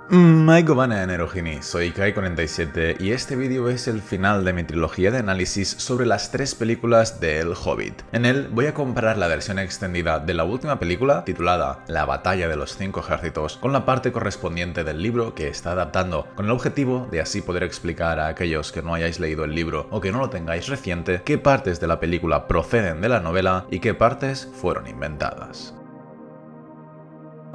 Maiko Bane Nerojini, soy Kai47 y este vídeo es el final de mi trilogía de análisis sobre las 3 películas de El Hobbit. En él voy a comparar la versión extendida de la última película, titulada La Batalla de los 5 Ejércitos, con la parte correspondiente del libro que está adaptando, con el objetivo de así poder explicar a aquellos que no hayáis leído el libro o que no lo tengáis reciente, qué partes de la película proceden de la novela y qué partes fueron inventadas.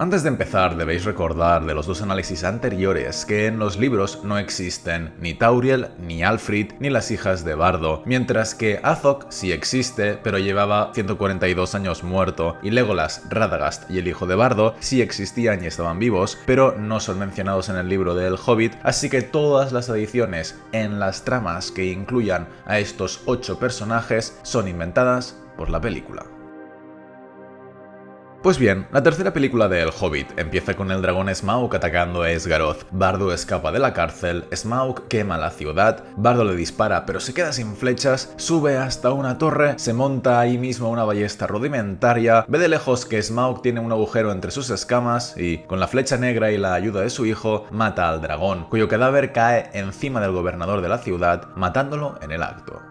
Antes de empezar, debéis recordar de los dos análisis anteriores que en los libros no existen ni Tauriel, ni Alfrid, ni las hijas de Bardo, mientras que Azog sí existe, pero llevaba 142 años muerto, y Legolas, Radagast y el hijo de Bardo sí existían y estaban vivos, pero no son mencionados en el libro de El Hobbit, así que todas las adiciones en las tramas que incluyan a estos 8 personajes son inventadas por la película. Pues bien, la tercera película de El Hobbit empieza con el dragón Smaug atacando a Esgaroth. Bardo escapa de la cárcel, Smaug quema la ciudad, Bardo le dispara pero se queda sin flechas, sube hasta una torre, se monta ahí mismo una ballesta rudimentaria, ve de lejos que Smaug tiene un agujero entre sus escamas y, con la flecha negra y la ayuda de su hijo, mata al dragón, cuyo cadáver cae encima del gobernador de la ciudad, matándolo en el acto.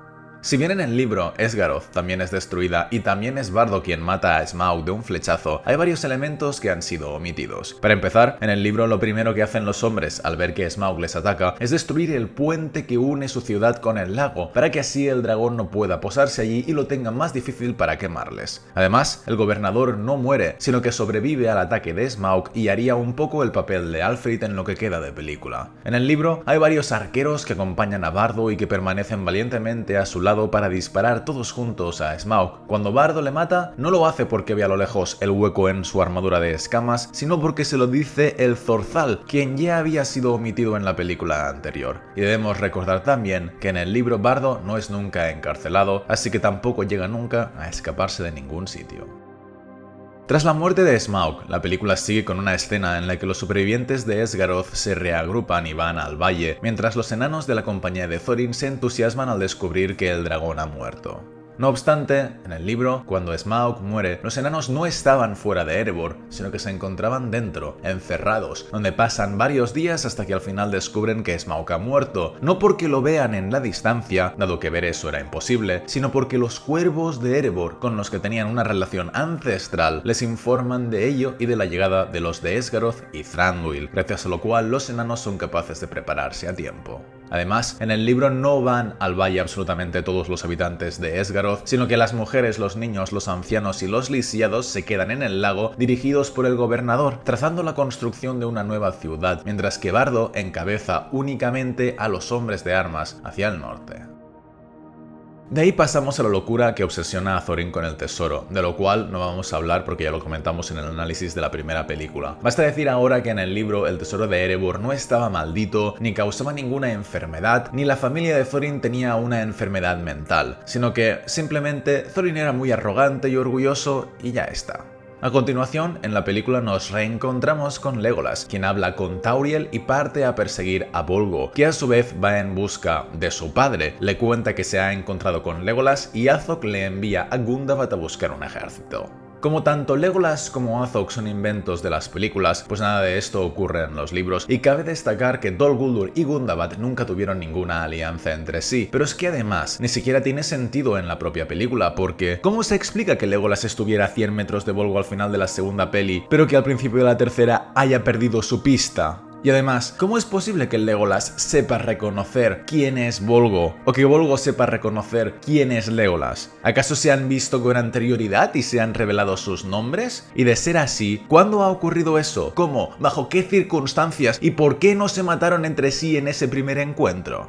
Si bien en el libro Esgaroth también es destruida y también es Bardo quien mata a Smaug de un flechazo, hay varios elementos que han sido omitidos. Para empezar, en el libro lo primero que hacen los hombres al ver que Smaug les ataca es destruir el puente que une su ciudad con el lago, para que así el dragón no pueda posarse allí y lo tenga más difícil para quemarles. Además, el gobernador no muere, sino que sobrevive al ataque de Smaug y haría un poco el papel de Alfrid en lo que queda de película. En el libro hay varios arqueros que acompañan a Bardo y que permanecen valientemente a su lado para disparar todos juntos a Smaug. Cuando Bardo le mata, no lo hace porque ve a lo lejos el hueco en su armadura de escamas, sino porque se lo dice el Zorzal, quien ya había sido omitido en la película anterior. Y debemos recordar también que en el libro Bardo no es nunca encarcelado, así que tampoco llega nunca a escaparse de ningún sitio. Tras la muerte de Smaug, la película sigue con una escena en la que los supervivientes de Esgaroth se reagrupan y van al valle, mientras los enanos de la compañía de Thorin se entusiasman al descubrir que el dragón ha muerto. No obstante, en el libro, cuando Smaug muere, los enanos no estaban fuera de Erebor, sino que se encontraban dentro, encerrados, donde pasan varios días hasta que al final descubren que Smaug ha muerto, no porque lo vean en la distancia, dado que ver eso era imposible, sino porque los cuervos de Erebor, con los que tenían una relación ancestral, les informan de ello y de la llegada de los de Esgaroth y Thranduil, gracias a lo cual los enanos son capaces de prepararse a tiempo. Además, en el libro no van al valle absolutamente todos los habitantes de Esgaroth, sino que las mujeres, los niños, los ancianos y los lisiados se quedan en el lago dirigidos por el gobernador, trazando la construcción de una nueva ciudad, mientras que Bardo encabeza únicamente a los hombres de armas hacia el norte. De ahí pasamos a la locura que obsesiona a Thorin con el tesoro, de lo cual no vamos a hablar porque ya lo comentamos en el análisis de la primera película. Basta decir ahora que en el libro el tesoro de Erebor no estaba maldito, ni causaba ninguna enfermedad, ni la familia de Thorin tenía una enfermedad mental, sino que simplemente Thorin era muy arrogante y orgulloso y ya está. A continuación, en la película nos reencontramos con Legolas, quien habla con Tauriel y parte a perseguir a Bolgo, que a su vez va en busca de su padre. Le cuenta que se ha encontrado con Legolas y Azog le envía a Gundabad a buscar un ejército. Como tanto Legolas como Azog son inventos de las películas, pues nada de esto ocurre en los libros, y cabe destacar que Dol Guldur y Gundabad nunca tuvieron ninguna alianza entre sí, pero es que además ni siquiera tiene sentido en la propia película, porque ¿cómo se explica que Legolas estuviera a 100 metros de Bolgo al final de la segunda peli, pero que al principio de la tercera haya perdido su pista? Y además, ¿cómo es posible que Legolas sepa reconocer quién es Bolgo? ¿O que Bolgo sepa reconocer quién es Legolas? ¿Acaso se han visto con anterioridad y se han revelado sus nombres? Y de ser así, ¿cuándo ha ocurrido eso? ¿Cómo? ¿Bajo qué circunstancias? ¿Y por qué no se mataron entre sí en ese primer encuentro?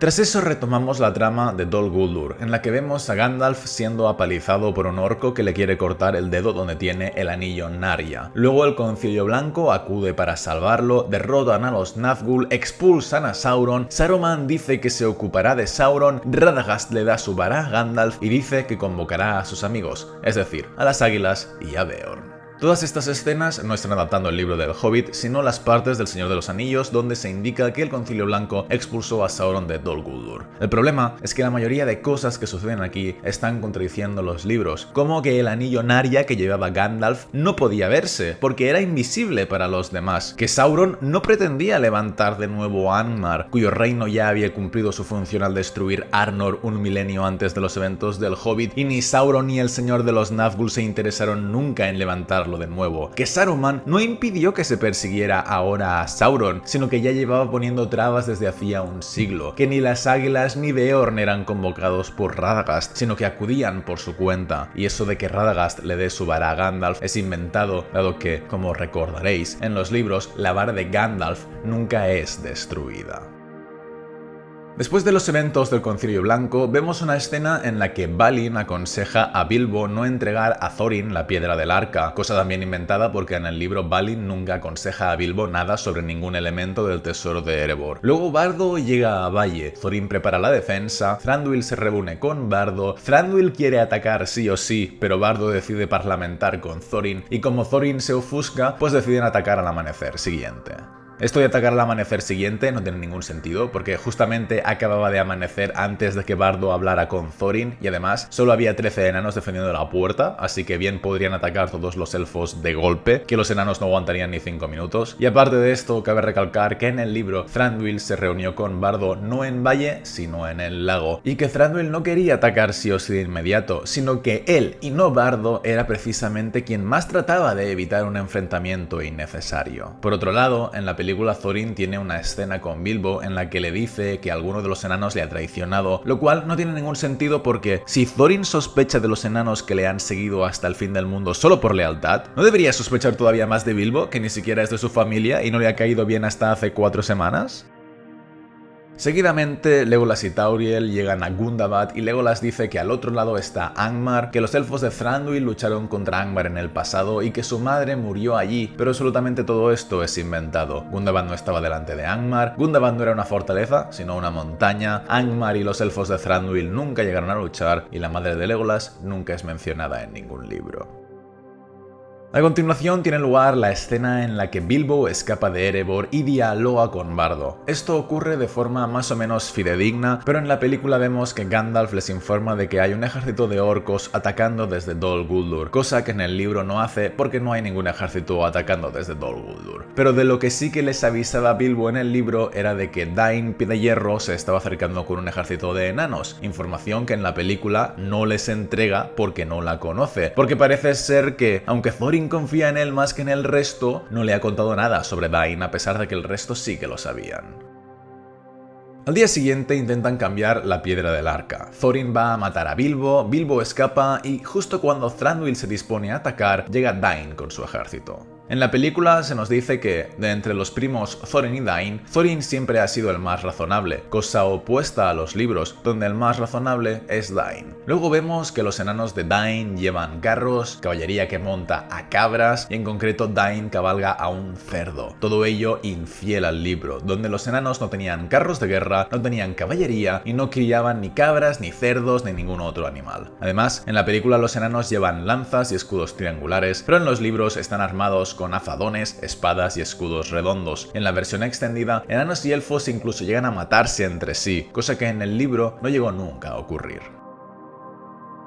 Tras eso retomamos la trama de Dol Guldur, en la que vemos a Gandalf siendo apalizado por un orco que le quiere cortar el dedo donde tiene el anillo Narya. Luego el Concilio Blanco acude para salvarlo, derrotan a los Nazgûl, expulsan a Sauron, Saruman dice que se ocupará de Sauron, Radagast le da su vara a Gandalf y dice que convocará a sus amigos, es decir, a las águilas y a Beorn. Todas estas escenas no están adaptando el libro del Hobbit, sino las partes del Señor de los Anillos donde se indica que el Concilio Blanco expulsó a Sauron de Dol Guldur. El problema es que la mayoría de cosas que suceden aquí están contradiciendo los libros, como que el anillo Narya que llevaba Gandalf no podía verse, porque era invisible para los demás, que Sauron no pretendía levantar de nuevo Angmar, cuyo reino ya había cumplido su función al destruir Arnor un milenio antes de los eventos del Hobbit, y ni Sauron ni el Señor de los Nazgûl se interesaron nunca en levantarlo de nuevo, que Saruman no impidió que se persiguiera ahora a Sauron, sino que ya llevaba poniendo trabas desde hacía un siglo, que ni las águilas ni Beorn eran convocados por Radagast, sino que acudían por su cuenta, y eso de que Radagast le dé su vara a Gandalf es inventado, dado que, como recordaréis, en los libros la vara de Gandalf nunca es destruida. Después de los eventos del Concilio Blanco, vemos una escena en la que Balin aconseja a Bilbo no entregar a Thorin la piedra del arca, cosa también inventada porque en el libro Balin nunca aconseja a Bilbo nada sobre ningún elemento del tesoro de Erebor. Luego Bardo llega a Valle, Thorin prepara la defensa, Thranduil se reúne con Bardo, Thranduil quiere atacar sí o sí, pero Bardo decide parlamentar con Thorin, y como Thorin se ofusca, pues deciden atacar al amanecer siguiente. Esto de atacar al amanecer siguiente no tiene ningún sentido, porque justamente acababa de amanecer antes de que Bardo hablara con Thorin, y además solo había 13 enanos defendiendo la puerta, así que bien podrían atacar todos los elfos de golpe, que los enanos no aguantarían ni 5 minutos. Y aparte de esto, cabe recalcar que en el libro Thranduil se reunió con Bardo no en Valle, sino en el lago, y que Thranduil no quería atacar sí o sí de inmediato, sino que él y no Bardo era precisamente quien más trataba de evitar un enfrentamiento innecesario. Por otro lado, en la película Thorin tiene una escena con Bilbo en la que le dice que alguno de los enanos le ha traicionado, lo cual no tiene ningún sentido porque si Thorin sospecha de los enanos que le han seguido hasta el fin del mundo solo por lealtad, ¿no debería sospechar todavía más de Bilbo, que ni siquiera es de su familia y no le ha caído bien hasta hace 4 semanas? Seguidamente, Legolas y Tauriel llegan a Gundabad y Legolas dice que al otro lado está Angmar, que los elfos de Thranduil lucharon contra Angmar en el pasado y que su madre murió allí, pero absolutamente todo esto es inventado. Gundabad no estaba delante de Angmar, Gundabad no era una fortaleza, sino una montaña, Angmar y los elfos de Thranduil nunca llegaron a luchar y la madre de Legolas nunca es mencionada en ningún libro. A continuación tiene lugar la escena en la que Bilbo escapa de Erebor y dialoga con Bardo. Esto ocurre de forma más o menos fidedigna, pero en la película vemos que Gandalf les informa de que hay un ejército de orcos atacando desde Dol Guldur, cosa que en el libro no hace porque no hay ningún ejército atacando desde Dol Guldur. Pero de lo que sí que les avisaba Bilbo en el libro era de que Dain Piedehierro se estaba acercando con un ejército de enanos, información que en la película no les entrega porque no la conoce, porque parece ser que, aunque Thorin confía en él más que en el resto, no le ha contado nada sobre Dain a pesar de que el resto sí que lo sabían. Al día siguiente intentan cambiar la piedra del arca. Thorin va a matar a Bilbo, Bilbo escapa y justo cuando Thranduil se dispone a atacar, llega Dain con su ejército. En la película se nos dice que, de entre los primos Thorin y Dain, Thorin siempre ha sido el más razonable, cosa opuesta a los libros, donde el más razonable es Dain. Luego vemos que los enanos de Dain llevan carros, caballería que monta a cabras, y en concreto Dain cabalga a un cerdo. Todo ello infiel al libro, donde los enanos no tenían carros de guerra, no tenían caballería y no criaban ni cabras, ni cerdos, ni ningún otro animal. Además, en la película los enanos llevan lanzas y escudos triangulares, pero en los libros están armados con azadones, espadas y escudos redondos. En la versión extendida, enanos y elfos incluso llegan a matarse entre sí, cosa que en el libro no llegó nunca a ocurrir.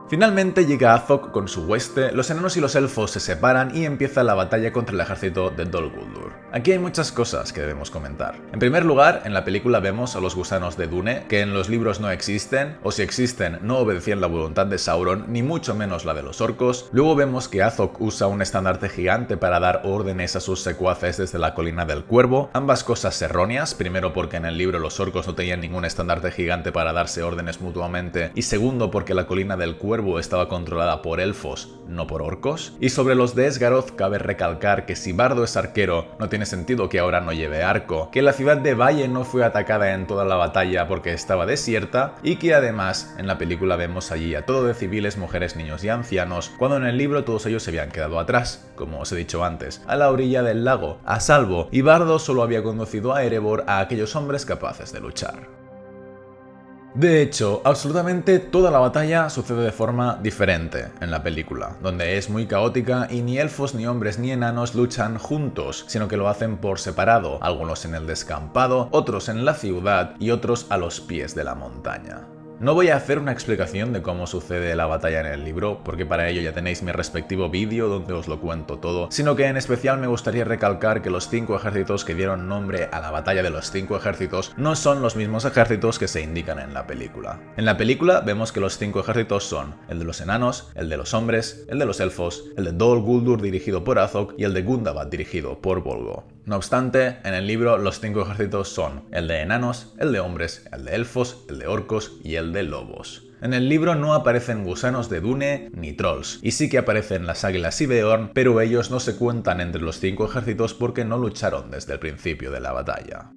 Finalmente llega Azog con su hueste, los enanos y los elfos se separan y empieza la batalla contra el ejército de Dol Guldur. Aquí hay muchas cosas que debemos comentar. En primer lugar, en la película vemos a los gusanos de Dune, que en los libros no existen, o si existen no obedecían la voluntad de Sauron, ni mucho menos la de los orcos. Luego vemos que Azog usa un estandarte gigante para dar órdenes a sus secuaces desde la colina del Cuervo, ambas cosas erróneas, primero porque en el libro los orcos no tenían ningún estandarte gigante para darse órdenes mutuamente, y segundo porque la colina del Cuervo estaba controlada por elfos, no por orcos. Y sobre los de Esgaroth cabe recalcar que si Bardo es arquero, no tiene sentido que ahora no lleve arco, que la ciudad de Valle no fue atacada en toda la batalla porque estaba desierta, y que además en la película vemos allí a todo de civiles, mujeres, niños y ancianos, cuando en el libro todos ellos se habían quedado atrás, como os he dicho antes, a la orilla del lago, a salvo, y Bardo solo había conducido a Erebor a aquellos hombres capaces de luchar. De hecho, absolutamente toda la batalla sucede de forma diferente en la película, donde es muy caótica y ni elfos, ni hombres, ni enanos luchan juntos, sino que lo hacen por separado, algunos en el descampado, otros en la ciudad y otros a los pies de la montaña. No voy a hacer una explicación de cómo sucede la batalla en el libro, porque para ello ya tenéis mi respectivo vídeo donde os lo cuento todo, sino que en especial me gustaría recalcar que los 5 ejércitos que dieron nombre a la batalla de los 5 ejércitos no son los mismos ejércitos que se indican en la película. En la película vemos que los 5 ejércitos son el de los enanos, el de los hombres, el de los elfos, el de Dol Guldur dirigido por Azog y el de Gundabad dirigido por Bolgo. No obstante, en el libro los 5 ejércitos son el de enanos, el de hombres, el de elfos, el de orcos y el de lobos. En el libro no aparecen gusanos de Dune ni trolls, y sí que aparecen las águilas y Beorn, pero ellos no se cuentan entre los 5 ejércitos porque no lucharon desde el principio de la batalla.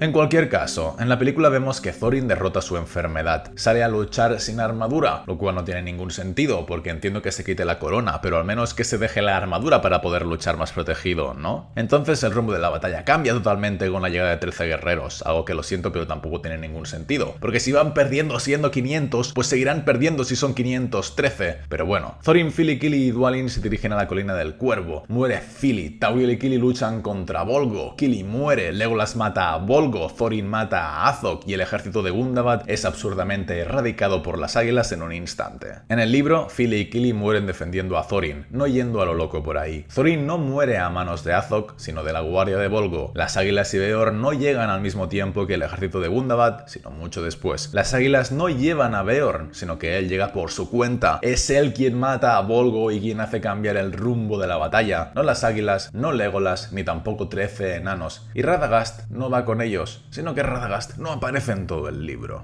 En cualquier caso, en la película vemos que Thorin derrota su enfermedad, sale a luchar sin armadura, lo cual no tiene ningún sentido, porque entiendo que se quite la corona, pero al menos que se deje la armadura para poder luchar más protegido, ¿no? Entonces el rumbo de la batalla cambia totalmente con la llegada de 13 guerreros, algo que lo siento pero tampoco tiene ningún sentido, porque si van perdiendo siendo 500, pues seguirán perdiendo si son 513, pero bueno. Thorin, Fili, Kili y Dwalin se dirigen a la colina del Cuervo, muere Fili, Tauriel y Kili luchan contra Bolgo, Kili muere, Legolas mata a Bolgo, Thorin mata a Azog y el ejército de Gundabad es absurdamente erradicado por las águilas en un instante. En el libro, Fili y Kili mueren defendiendo a Thorin, no yendo a lo loco por ahí. Thorin no muere a manos de Azog, sino de la guardia de Bolgo. Las águilas y Beorn no llegan al mismo tiempo que el ejército de Gundabad, sino mucho después. Las águilas no llevan a Beorn, sino que él llega por su cuenta. Es él quien mata a Bolgo y quien hace cambiar el rumbo de la batalla. No las águilas, no Legolas, ni tampoco 13 enanos. Y Radagast no va con ellos, sino que Radagast no aparece en todo el libro.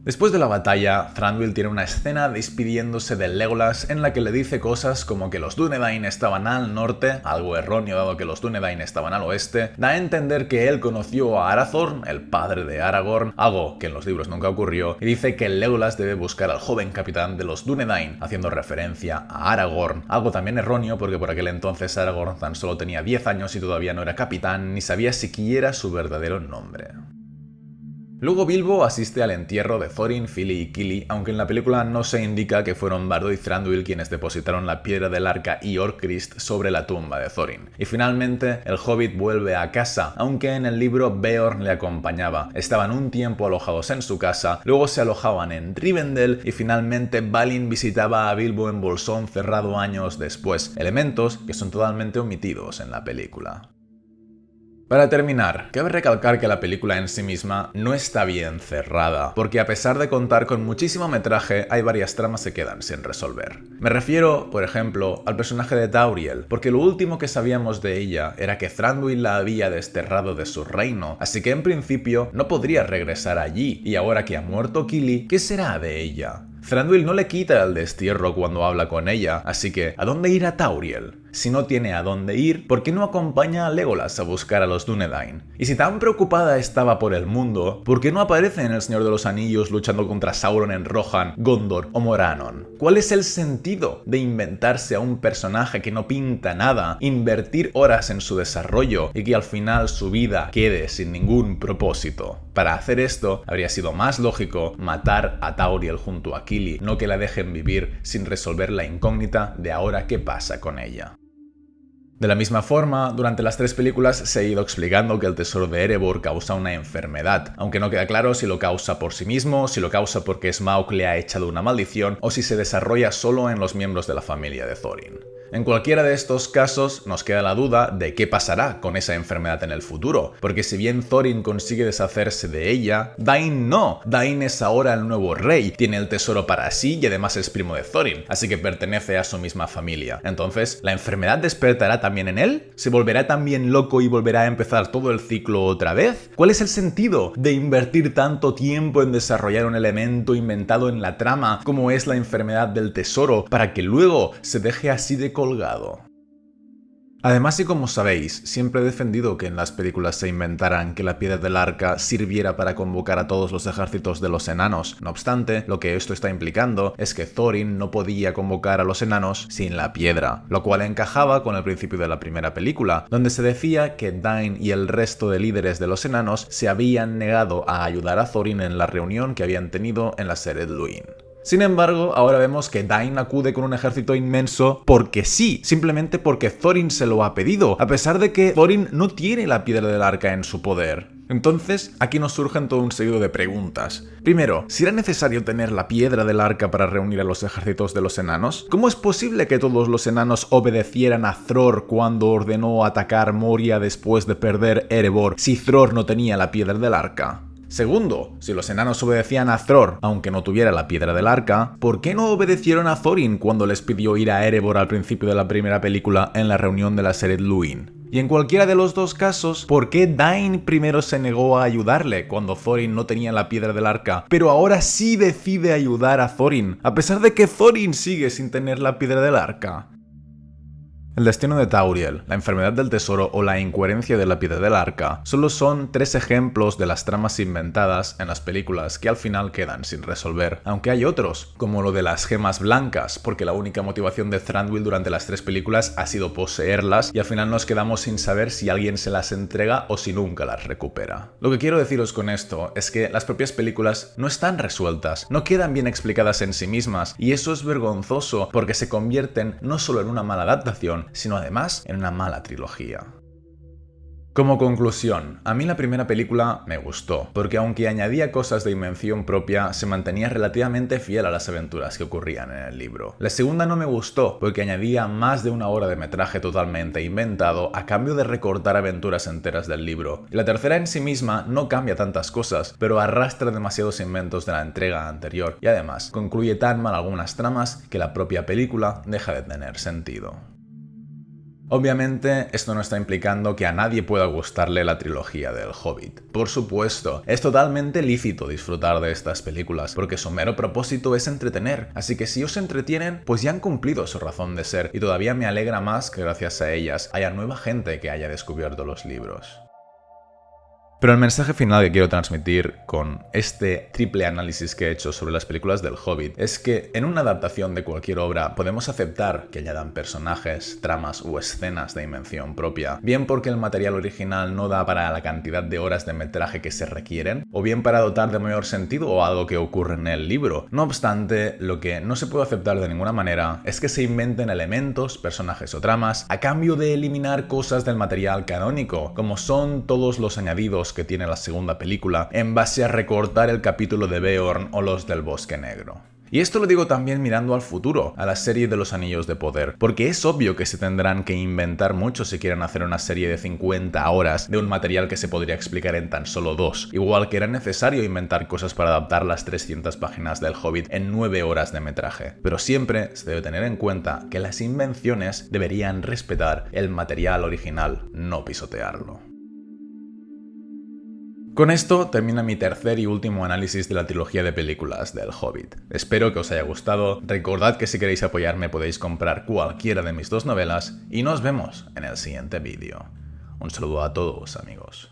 Después de la batalla, Thranduil tiene una escena despidiéndose de Legolas en la que le dice cosas como que los Dúnedain estaban al norte, algo erróneo dado que los Dúnedain estaban al oeste, da a entender que él conoció a Arathorn, el padre de Aragorn, algo que en los libros nunca ocurrió, y dice que Legolas debe buscar al joven capitán de los Dúnedain, haciendo referencia a Aragorn, algo también erróneo porque por aquel entonces Aragorn tan solo tenía 10 años y todavía no era capitán ni sabía siquiera su verdadero nombre. Luego Bilbo asiste al entierro de Thorin, Fili y Kili, aunque en la película no se indica que fueron Bardo y Thranduil quienes depositaron la piedra del arca y Orcrist sobre la tumba de Thorin. Y finalmente, el Hobbit vuelve a casa, aunque en el libro Beorn le acompañaba. Estaban un tiempo alojados en su casa, luego se alojaban en Rivendell y finalmente Balin visitaba a Bilbo en Bolsón cerrado años después, elementos que son totalmente omitidos en la película. Para terminar, cabe recalcar que la película en sí misma no está bien cerrada, porque a pesar de contar con muchísimo metraje, hay varias tramas que quedan sin resolver. Me refiero, por ejemplo, al personaje de Tauriel, porque lo último que sabíamos de ella era que Thranduil la había desterrado de su reino, así que en principio no podría regresar allí, y ahora que ha muerto Kili, ¿qué será de ella? Thranduil no le quita el destierro cuando habla con ella, así que ¿a dónde irá Tauriel? Si no tiene a dónde ir, ¿por qué no acompaña a Legolas a buscar a los Dúnedain? Y si tan preocupada estaba por el mundo, ¿por qué no aparece en El Señor de los Anillos luchando contra Sauron en Rohan, Gondor o Moranon? ¿Cuál es el sentido de inventarse a un personaje que no pinta nada, invertir horas en su desarrollo y que al final su vida quede sin ningún propósito? Para hacer esto, habría sido más lógico matar a Tauriel junto a Kili, no que la dejen vivir sin resolver la incógnita de ahora qué pasa con ella. De la misma forma, durante las 3 películas se ha ido explicando que el tesoro de Erebor causa una enfermedad, aunque no queda claro si lo causa por sí mismo, si lo causa porque Smaug le ha echado una maldición o si se desarrolla solo en los miembros de la familia de Thorin. En cualquiera de estos casos nos queda la duda de qué pasará con esa enfermedad en el futuro, porque si bien Thorin consigue deshacerse de ella, Dain no. Dain es ahora el nuevo rey, tiene el tesoro para sí y además es primo de Thorin, así que pertenece a su misma familia. Entonces, ¿la enfermedad despertará también en él? ¿Se volverá también loco y volverá a empezar todo el ciclo otra vez? ¿Cuál es el sentido de invertir tanto tiempo en desarrollar un elemento inventado en la trama como es la enfermedad del tesoro para que luego se deje así de colgado? Además, y como sabéis, siempre he defendido que en las películas se inventaran que la piedra del arca sirviera para convocar a todos los ejércitos de los enanos. No obstante, lo que esto está implicando es que Thorin no podía convocar a los enanos sin la piedra, lo cual encajaba con el principio de la primera película, donde se decía que Dain y el resto de líderes de los enanos se habían negado a ayudar a Thorin en la reunión que habían tenido en la Sered Luin. Sin embargo, ahora vemos que Dain acude con un ejército inmenso porque sí, simplemente porque Thorin se lo ha pedido, a pesar de que Thorin no tiene la piedra del arca en su poder. Entonces, aquí nos surgen todo un seguido de preguntas. Primero, si era necesario tener la piedra del arca para reunir a los ejércitos de los enanos, ¿cómo es posible que todos los enanos obedecieran a Thror cuando ordenó atacar Moria después de perder Erebor si Thror no tenía la piedra del arca? Segundo, si los enanos obedecían a Thror, aunque no tuviera la piedra del arca, ¿por qué no obedecieron a Thorin cuando les pidió ir a Erebor al principio de la primera película en la reunión de la Sered Luin? Y en cualquiera de los dos casos, ¿por qué Dain primero se negó a ayudarle cuando Thorin no tenía la piedra del arca, pero ahora sí decide ayudar a Thorin, a pesar de que Thorin sigue sin tener la piedra del arca? El destino de Tauriel, la enfermedad del tesoro o la incoherencia de la piedra del arca solo son 3 ejemplos de las tramas inventadas en las películas que al final quedan sin resolver, aunque hay otros, como lo de las gemas blancas, porque la única motivación de Thranduil durante las 3 películas ha sido poseerlas y al final nos quedamos sin saber si alguien se las entrega o si nunca las recupera. Lo que quiero deciros con esto es que las propias películas no están resueltas, no quedan bien explicadas en sí mismas, y eso es vergonzoso porque se convierten no solo en una mala adaptación, sino además en una mala trilogía. Como conclusión, a mí la primera película me gustó, porque aunque añadía cosas de invención propia, se mantenía relativamente fiel a las aventuras que ocurrían en el libro. La segunda no me gustó, porque añadía más de 1 hora de metraje totalmente inventado a cambio de recortar aventuras enteras del libro. Y la tercera en sí misma no cambia tantas cosas, pero arrastra demasiados inventos de la entrega anterior y además concluye tan mal algunas tramas que la propia película deja de tener sentido. Obviamente, esto no está implicando que a nadie pueda gustarle la trilogía del Hobbit. Por supuesto, es totalmente lícito disfrutar de estas películas, porque su mero propósito es entretener, así que si os entretienen, pues ya han cumplido su razón de ser, y todavía me alegra más que gracias a ellas haya nueva gente que haya descubierto los libros. Pero el mensaje final que quiero transmitir con este triple análisis que he hecho sobre las películas del Hobbit es que en una adaptación de cualquier obra podemos aceptar que añadan personajes, tramas o escenas de invención propia, bien porque el material original no da para la cantidad de horas de metraje que se requieren, o bien para dotar de mayor sentido o algo que ocurre en el libro. No obstante, lo que no se puede aceptar de ninguna manera es que se inventen elementos, personajes o tramas a cambio de eliminar cosas del material canónico, como son todos los añadidos que tiene la segunda película en base a recortar el capítulo de Beorn o los del Bosque Negro. Y esto lo digo también mirando al futuro, a la serie de los Anillos de Poder, porque es obvio que se tendrán que inventar mucho si quieren hacer una serie de 50 horas de un material que se podría explicar en tan solo 2, igual que era necesario inventar cosas para adaptar las 300 páginas del Hobbit en 9 horas de metraje. Pero siempre se debe tener en cuenta que las invenciones deberían respetar el material original, no pisotearlo. Con esto termina mi tercer y último análisis de la trilogía de películas del Hobbit. Espero que os haya gustado, recordad que si queréis apoyarme podéis comprar cualquiera de mis 2 novelas y nos vemos en el siguiente vídeo. Un saludo a todos, amigos.